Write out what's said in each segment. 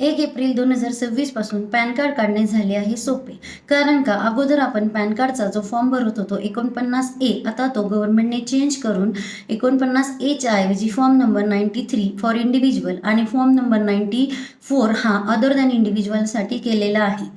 1 April 2026 पासून pan card काढणे झाले आहे सोपे. कारण का अगोदर आपण पॅन कार्डचा जो फॉर्म भरत होतो 49A, आता तो गव्हर्नमेंटने चेंज करून 49A ऐवजी फॉर्म नंबर 93 फॉर इंडिव्हिज्युअल आणि फॉर्म नंबर 94 हा अदर दॅन इंडिव्हिज्युअलसाठी केलेला आहे.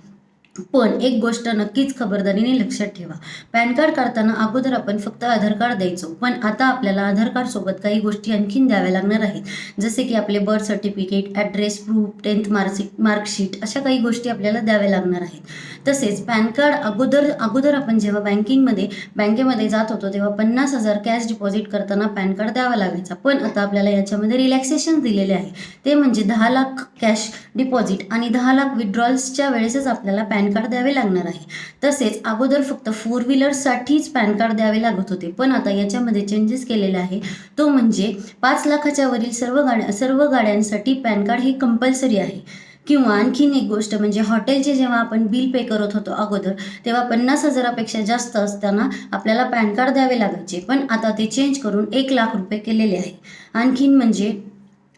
पण एक गोष्ट नक्कीच खबरदारीने लक्षात ठेवा, पॅन कार्ड काढताना अगोदर आपण फक्त आधार कार्ड द्यायचो, पण आता आपल्याला आधार कार्ड सोबत काही गोष्टी आणखीन द्याव्या लागणार आहेत. जसे की आपले birth certificate, address proof, 10th marksheet, अशा काही गोष्टी आपल्याला द्याव्या लागणार आहेत. तसेच पॅन कार्ड अगोदर आपण जेव्हा बँकेमध्ये जात होतो तेव्हा 50,000 कॅश डिपॉझिट करताना पॅन कार्ड द्यावा लागायचा. पण आता आपल्याला याच्यामध्ये रिलॅक्सेशन दिलेले आहे, ते म्हणजे 10 लाख कॅश डिपॉझिट आणि 10 लाख विड्रॉल्सच्या वेळेसच आपल्याला पॅन कार्ड द्यावे लागणार आहे. तसेच अगोदर फक्त 4 व्हीलरसाठीच पॅन कार्ड द्यावे लागत होते, पण आता याच्यामध्ये चेंजेस केलेले आहे. तो म्हणजे 5 लाखाच्या वरील सर्व गाड्यांसाठी पॅन कार्ड हे कंपल्सरी आहे. किंवा आणखीन एक गोष्ट म्हणजे हॉटेलचे जेव्हा आपण बिल पे करत होतो अगोदर, तेव्हा 50,000पेक्षा जास्त असताना आपल्याला पॅन कार्ड द्यावे लागायचे, पण आता ते चेंज करून 1 लाख रुपये केलेले आहे. आणखीन म्हणजे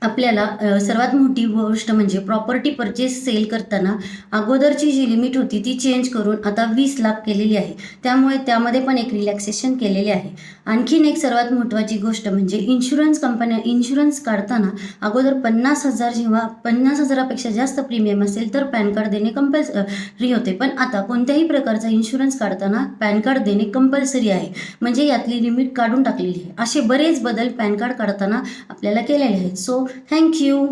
आपल्याला सर्वात मोठी गोष्ट म्हणजे प्रॉपर्टी परचेस सेल करताना अगोदरची जी लिमिट होती ती चेंज करून आता 20 लाख केलेली आहे. त्यामुळे त्यामध्ये पण एक रिलॅक्सेशन केलेले आहे. आणखीन एक सर्वात महत्त्वाची गोष्ट म्हणजे इन्शुरन्स काढताना अगोदर 50,000 जेव्हा 50,000पेक्षा जास्त प्रीमियम असेल तर पॅन कार्ड देणे कंपल्सरी होते, पण आता कोणत्याही प्रकारचा इन्शुरन्स काढताना पॅन कार्ड देणे कंपल्सरी आहे. म्हणजे यातली लिमिट काढून टाकलेली आहे. असे बरेच बदल पॅन कार्ड काढताना आपल्याला केलेले आहेत. So thank you.